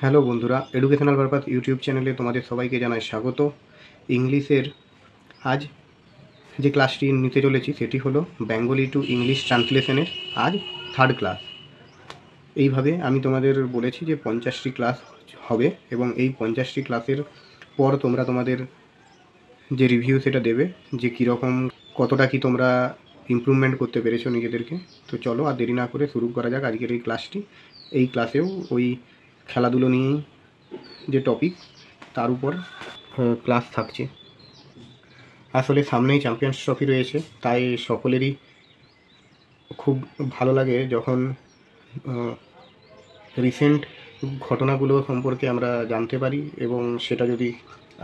Hello বন্ধুরা, educational purpose YouTube চ্যানেলে তোমাদের সবাইকে জানাই স্বাগত। ইংলিশের আজ যে ক্লাসটি নিতে চলেছি সেটি হলো বেঙ্গলি টু ইংলিশ ট্রান্সলেশনের আজ থার্ড ক্লাস। এইভাবে আমি তোমাদের বলেছি যে 50টি ক্লাস হবে এবং এই 50টি ক্লাসের পর তোমরা তোমাদের যে রিভিউ সেটা দেবে যে কীরকম কতটা কি তোমরা ইমপ্রুভমেন্ট করতে পেরেছো নিজেদেরকে। তো চলো আর দেরি না করে শুরু করা যাক আজকের এই ক্লাসটি। এই ক্লাসেও ওই খেলাধুলো নিয়েই যে টপিক তার উপর ক্লাস থাকছে। আসলে সামনেই চ্যাম্পিয়ন্স ট্রফি রয়েছে, তাই সকলেরই খুব ভালো লাগে যখন রিসেন্ট ঘটনাগুলো সম্পর্কে আমরা জানতে পারি এবং সেটা যদি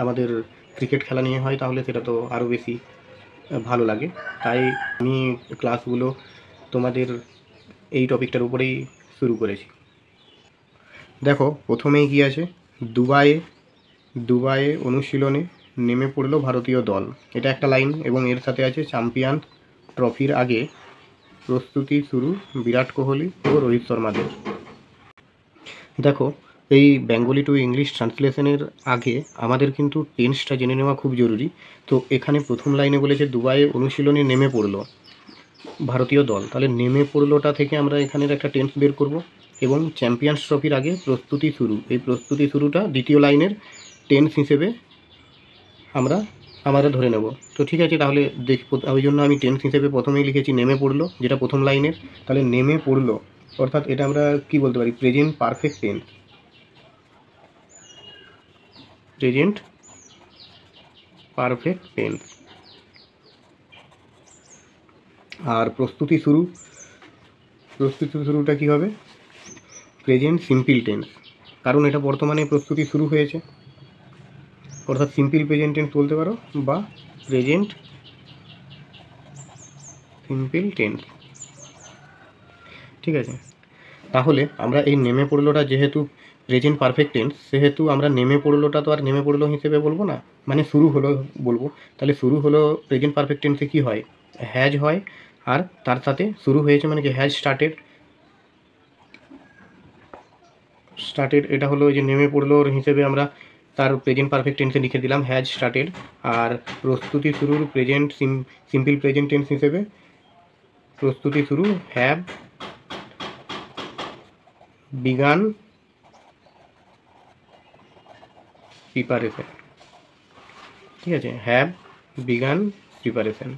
আমাদের ক্রিকেট খেলা নিয়ে হয় তাহলে সেটা তো আরও বেশি ভালো লাগে। তাই আমি ক্লাসগুলো তোমাদের এই টপিকটার উপরেই শুরু করেছি। দেখো, প্রথমেই কি আছে, দুবাইয়ে অনুশীলনে নেমে পড়লো ভারতীয় দল, এটা একটা লাইন এবং এর সাথে আছে চ্যাম্পিয়ন ট্রফির আগে প্রস্তুতি শুরু বিরাট কোহলি ও রোহিত শর্মাদের। দেখো, এই বেঙ্গলি টু ইংলিশ ট্রান্সলেশনের আগে আমাদের কিন্তু টেন্সটা জেনে নেওয়া খুব জরুরি। তো এখানে প্রথম লাইনে বলেছে দুবাইয়ে অনুশীলনে নেমে পড়লো ভারতীয় দল, তাহলে নেমে পড়লোটা থেকে আমরা এখানের একটা টেন্স বের করব এবং চ্যাম্পিয়ন্স ট্রফির আগে প্রস্তুতি শুরু, এই প্রস্তুতি শুরুটা দ্বিতীয় লাইনের টেন্স হিসেবে আমরা ধরে নেব। তো ঠিক আছে, তাহলে ওই জন্য আমি টেন্স হিসেবে প্রথমেই লিখেছি নেমে পড়লো, যেটা প্রথম লাইনের। তাহলে নেমে পড়লো অর্থাৎ এটা আমরা কি বলতে পারি, present perfect tense, present perfect tense. আর প্রস্তুতি শুরুটা কি হবে, প্রেজেন্ট সিম্পল টেন্স, কারণ এটা বর্তমানে প্রস্তুতি শুরু হয়েছে, অর্থাৎ সিম্পল প্রেজেন্ট টেন্স বলতে পারো বা প্রেজেন্ট সিম্পল টেন্স। ঠিক আছে, তাহলে আমরা এই নেমে পড়লোটা যেহেতু প্রেজেন্ট পারফেক্ট টেন্স, সেহেতু আমরা নেমে পড়লোটা তো আর নেমে পড়লো হিসেবে বলবো না, মানে শুরু হলো বলবো। তাহলে শুরু হলো প্রেজেন্ট পারফেক্ট টেন্সে কী হয়, হ্যাজ হয়, আর তার সাথে শুরু হয়েছে মানে কি হ্যাজ স্টার্টেড, এটা হলো যে নেমে পড়লোর হিসেবে আমরা তার প্রেজেন্ট পারফেক্ট টেন্সে লিখে দিলাম হ্যাজ স্টার্টেড। আর প্রস্তুতি শুরুর প্রেজেন্ট সিম্পল প্রেজেন্ট টেন্স হিসেবে প্রস্তুতি শুরু হ্যাভ বিগান প্রিপারেশন। ঠিক আছে, হ্যাভ বিগান প্রিপারেশন।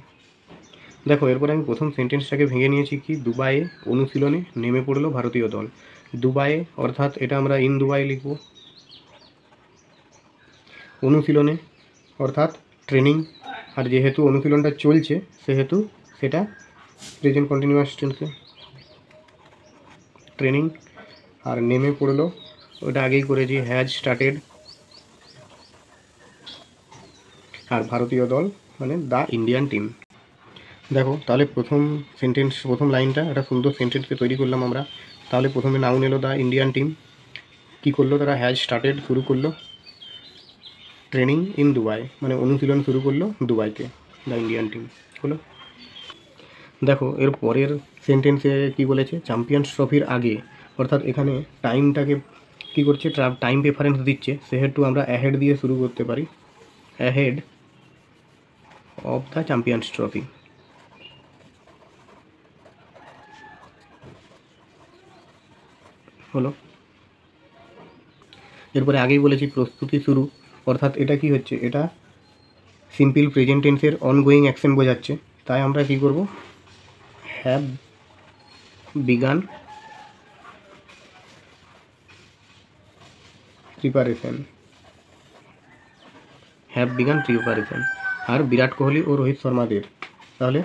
দেখো, এরপর আমি প্রথম সেন্টেন্সটাকে ভেঙে নিয়েছি কি, দুবাইয়ে অনুশীলনে নেমে পড়লো ভারতীয় দল। দুবাইয়ে অর্থাৎ এটা আমরা ইন দুবাই লিখব, অনুশীলনে অর্থাৎ ট্রেনিং, আর যেহেতু অনুশীলনটা চলছে সেহেতু সেটা প্রেজেন্ট কন্টিনিউয়াস টেন্সে ট্রেনিং। আর নেমে পড়লো ওটা আগেই করেছি হ্যাজ স্টার্টেড, আর ভারতীয় দল মানে দ্য ইন্ডিয়ান টিম। দেখো, তাহলে প্রথম লাইনটা একটা সুন্দর সেন্টেন্সকে তৈরি করলাম আমরা। তাহলে প্রথমে নাউন এলো দ্য ইন্ডিয়ান টিম, কী করলো তারা, হ্যাজ স্টার্টেড শুরু করলো ট্রেনিং ইন দুবাই, মানে অনুশীলন শুরু করলো দুবাইতে, দ্য ইন্ডিয়ান টিম হলো। দেখো, এর পরের সেন্টেন্সে কি বলেছে, চ্যাম্পিয়ন্স ট্রফির আগে, অর্থাৎ এখানে টাইমটাকে কী করছে, টাইম প্রেফারেন্স দিচ্ছে, সেহেতু আমরা অ্যাহেড দিয়ে শুরু করতে পারি, ahead of the Champions trophy হলো। এরপরে আগেই বলেছি প্রস্তুতি শুরু, অর্থাৎ এটা কি হচ্ছে, এটা সিম্পল প্রেজেন্ট টেন্সের অনগোয়িং অ্যাকশন বোঝাচ্ছে, তাই আমরা কি করব, হ্যাভ বিগান প্রিপারেশন, আর বিরাট কোহলি ও রোহিত শর্মাদের। তাহলে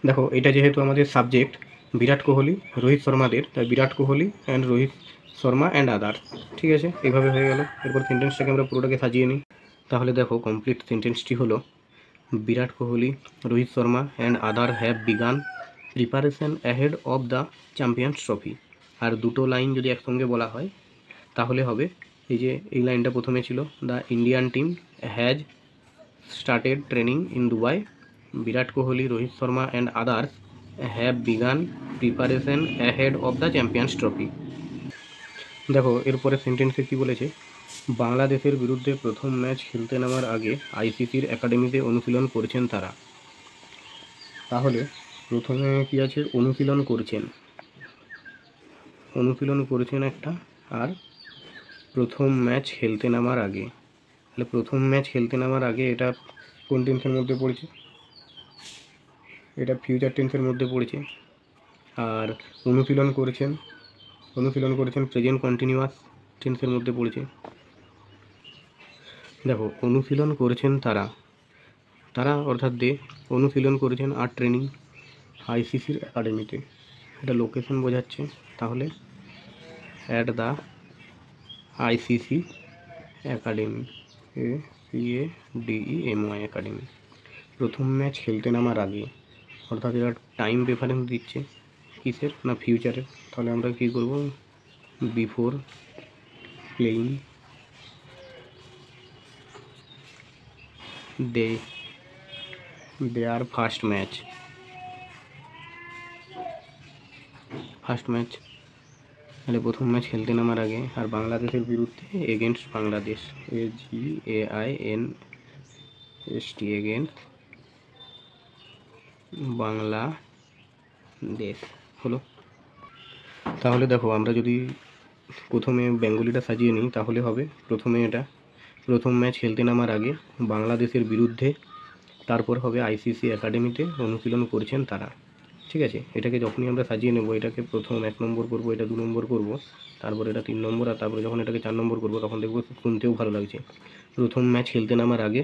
দেখো, এটা যেহেতু আমাদের সাবজেক্ট বিরাট কোহলি রোহিত শর্মাদের, তাই Virat Kohli and Rohit Sharma and other. ঠিক আছে, এইভাবে হয়ে গেল। এরপর সেন্টেন্সটাকে আমরা পুরোটাকে সাজিয়ে নিই। তাহলে দেখো, কমপ্লিট সেন্টেন্সটি হলো Virat Kohli Rohit Sharma and other have begun preparation ahead of the Champions Trophy. আর দুটো লাইন যদি একসঙ্গে বলা হয় তাহলে হবে এই যে এই লাইনটা প্রথমে ছিল, the Indian team has started training in Dubai, Virat Kohli Rohit Sharma and others have begun preparation ahead of the Champions trophy. দেখো এরপরে সেন্টেন্সে কি বলেছে, বাংলাদেশের বিরুদ্ধে প্রথম ম্যাচ খেলতে নামার আগে আইসিসির একাডেমিতে অনুশীলন করছেন তারা। তাহলে প্রথমে কি আছে, অনুশীলন করেছেন একটা, আর প্রথম ম্যাচ খেলতে নামার আগে। তাহলে প্রথম ম্যাচ খেলতে নামার আগে এটা কোন টেন্সের মধ্যে পড়েছে, এটা ফিউচার টেন্সের মধ্যে পড়েছে। আর অনুশীলন করেছেন প্রেজেন্ট কন্টিনিউয়াস টেন্সের মধ্যে পড়েছে। দেখো অনুশীলন করেছেন তারা অর্থাৎ অনুশীলন করেছেন আর ট্রেনিং আইসিসির একাডেমিতে, এটা লোকেশন বোঝাচ্ছে। তাহলে at the ICC academy, ACADEMY academy, প্রথম ম্যাচ খেলতে নামার আগে, অর্থাৎ এটা টাইম রেফারেন্স দিচ্ছে কিসের না, ফিউচারের। তাহলে আমরা কী করব, বিফোর প্লেইং দেয়ার ফার্স্ট ম্যাচ, তাহলে প্রথম ম্যাচ খেলতে নামার আগে, আর বাংলাদেশের বিরুদ্ধে against Bangladesh, AGAINST against Bangladesh হলো। তাহলে দেখো আমরা যদি প্রথমে বেঙ্গলিটা সাজিয়ে নিই তাহলে হবে, প্রথমে এটা প্রথম ম্যাচ খেলতে নামার আগে বাংলাদেশের বিরুদ্ধে, তারপর হবে আইসিসি একাডেমিতে অনুশীলন করছেন তারা। ঠিক আছে, এটাকে যখনই আমরা সাজিয়ে নেব, এটাকে প্রথম 1 নম্বর করব, এটা 2 নম্বর করব, তারপর এটা 3 নম্বর, আর তারপরে যখন এটাকে 4 নম্বর করব তখন দেখব শুনতেও ভালো লাগছে। প্রথম ম্যাচ খেলতে নামার আগে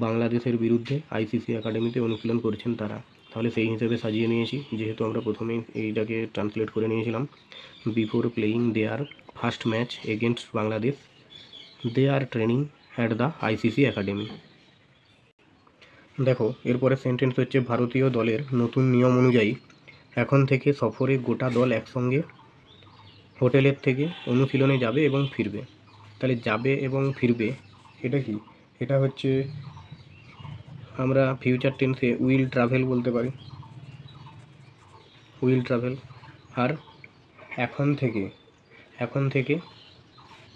বাংলাদেশের বিরুদ্ধে আইসিসি একাডেমিতে অনুশীলন করছেন তারা। তাহলে সেই হিসেবে সাজিয়ে নিয়েছি, যেহেতু আমরা প্রথমেই এইটাকে ট্রান্সলেট করে নিয়েছিলাম। Before playing their first match against Bangladesh, they are training at the ICC academy. দেখো এরপরে সেন্টেন্স হচ্ছে, ভারতীয় দলের নতুন নিয়ম অনুযায়ী এখন থেকে সফরে গোটা দল একসঙ্গে হোটেলের থেকে অনুশীলনে যাবে এবং ফিরবে। তাহলে যাবে এবং ফিরবে এটা কি, এটা হচ্ছে আমরা ফিউচার টেন্সে উইল ট্রাভেল বলতে পারি, উইল ট্রাভেল। আর এখন থেকে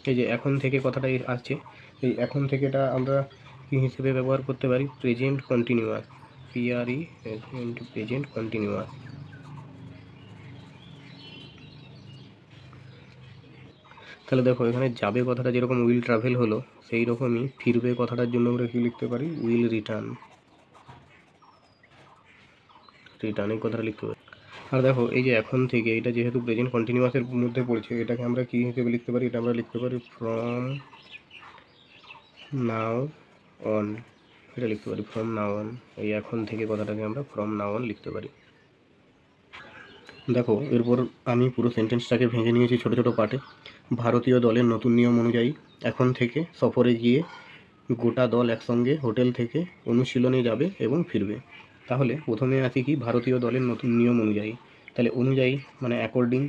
এই যে এখন থেকে কথাটা আসছে, এই এখন থেকেটা আমরা কী হিসেবে ব্যবহার করতে পারি, প্রেজেন্ট কন্টিনিউয়াস, প্রেজেন্ট কন্টিনিউয়াস। তাহলে দেখো এখানে যাবে কথাটা যেরকম উইল ট্রাভেল হলো, সেই রকমই ফিরবে কথাটার জন্য আমরা কী লিখতে পারি, উইল রিটার্ন, এই কথাটা লিখতে পারি। আর দেখো এই যে এখন থেকে, এটা যেহেতু প্রেজেন্ট কন্টিনিউয়াসের মধ্যে পড়ছে, এটাকে আমরা কী হিসেবে লিখতে পারি, এটা আমরা লিখতে পারি ফ্রম নাও অন, এটা লিখতে পারি ফ্রম নাও অন। এই এখন থেকে কথাটাকে আমরা ফ্রম নাও অন লিখতে পারি। দেখো এরপর আমি পুরো সেন্টেন্সটাকে ভেঙে নিয়েছি ছোটো ছোটো পার্টে। ভারতীয় দলের নতুন নিয়ম অনুযায়ী এখন থেকে সফরে গিয়ে গোটা দল একসঙ্গে হোটেল থেকে অনুশীলনে যাবে এবং ফিরবে। তাহলে প্রথমে আছে কি, ভারতীয় দলের নতুন নিয়ম অনুযায়ী। তাহলে অনুযায়ী মানে according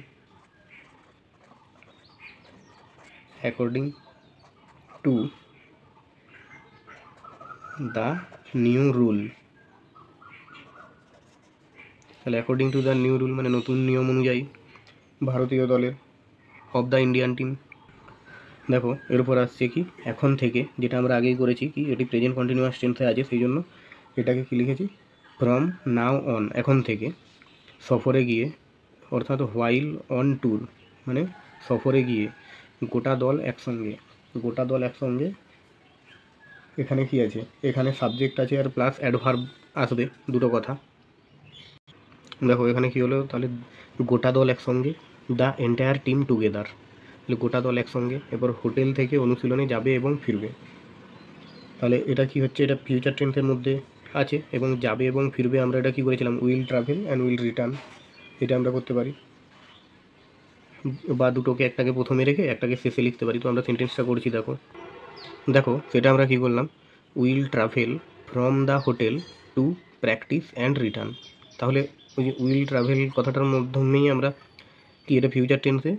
to the new rule. তাহলে according to the new rule মানে নতুন নিয়ম অনুযায়ী ভারতীয় দলের অফ দ্য ইন্ডিয়ান টিম। দেখো এরপর আসছে কি, এখন থেকে, যেটা আমরা আগেই করেছি কি, এটি প্রেজেন্ট কন্টিনিউয়াস টেন্সে আছে, সেই জন্য এটাকে কি লিখেছি, ফ্রম নাও অন, এখন থেকে সফরে গিয়ে, অর্থাৎ হোয়াইল অন ট্যুর মানে সফরে গিয়ে গোটা দল একসঙ্গে, এখানে কি আছে, এখানে সাবজেক্ট আছে আর প্লাস অ্যাডভার্ব আসবে, দুটো কথা। দেখো এখানে কি হলো, তাহলে গোটা দল একসঙ্গে, দ্য এন্টায়ার টিম টুগেদার, তাহলে গোটা দল একসঙ্গে, এরপর হোটেল থেকে অনুশীলনে যাবে এবং ফিরবে। তাহলে এটা কি হচ্ছে, এটা ফিউচার টেন্সের মধ্যে আছে, এবং যাবে এবং ফিরবে আমরা এটা কি করেছিলাম, will travel and will return, এটা আমরা করতে পারি, বা দুটোকে একটাকে প্রথমে রেখে একটাকে শেষে লিখতে পারি। তো আমরা সেন্টেন্সটা করছি, দেখো সেটা আমরা কি করলাম, will travel from the hotel to practice and return. তাহলে ওই যে উইল ট্রাভেল কথাটার মাধ্যমেই আমরা কি, এটা ফিউচার টেন্সে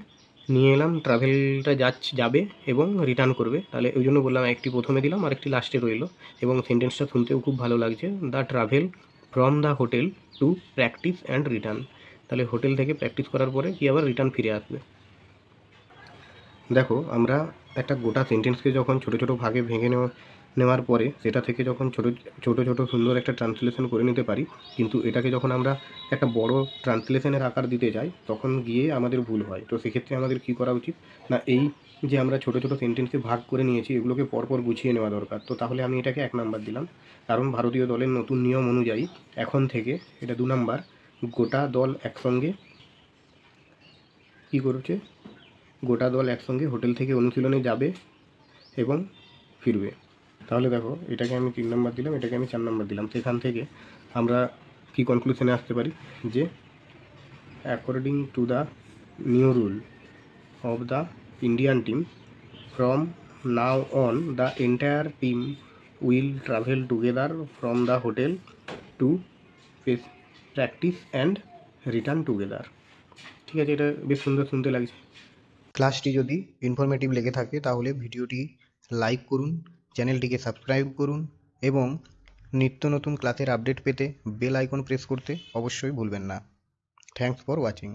নিয়ে এলাম, ট্রাভেলটা যাবে এবং রিটার্ন করবে। তাহলে ওই জন্য বললাম একটি প্রথমে দিলাম আর একটি লাস্টে রইলো, এবং সেন্টেন্সটা শুনতেও খুব ভালো লাগছে, the travel from the hotel to practice and return. তাহলে হোটেল থেকে প্র্যাকটিস করার পরে কি আবার রিটার্ন ফিরে আসবে। দেখো, আমরা একটা গোটা সেন্টেন্সকে যখন ছোট ছোট ভাগে ভেঙে নেওয়ার পরে সেটা থেকে যখন ছোট ছোট সুন্দর একটা ট্রান্সলেশন করে নিতে পারি, কিন্তু এটাকে যখন আমরা একটা বড় ট্রান্সলেশনের আকার দিতে যাই তখন গিয়ে আমাদের ভুল হয়। তো সেক্ষেত্রে আমাদের কী করা উচিত না, এই যে আমরা ছোট ছোট সেন্টেন্সে ভাগ করে নিয়েছি এগুলোকে পরপর গুছিয়ে নেওয়া দরকার। তো তাহলে আমি এটাকে 1 নাম্বার দিলাম, কারণ ভারতীয় দলের নতুন নিয়ম অনুযায়ী এখন থেকে এটা 2 নাম্বার, গোটা দল একসঙ্গে কী করছে, গোটা দল একসঙ্গে হোটেল থেকে অনুশীলনে যাবে এবং ফিরবে। তাহলে দেখো, এটাকে আমি 3 নাম্বার দিলাম, এটাকে আমি 4 নাম্বার দিলাম। সেখান থেকে আমরা কি কনক্লুশনে আসতে পারি যে according to the new rule of the Indian team, from now on the entire team will travel together from the hotel to practice and return together. ঠিক আছে, এটা বেশ সুন্দর শুনতে লাগছে। ক্লাসটি যদি ইনফরমেটিভ লেগে থাকে তাহলে ভিডিওটি লাইক করুন, চ্যানেলটিকে সাবস্ক্রাইব করুন এবং নিত্য নতুন ক্লাসের আপডেট পেতে বেল আইকন প্রেস করতে অবশ্যই ভুলবেন না। Thanks for watching.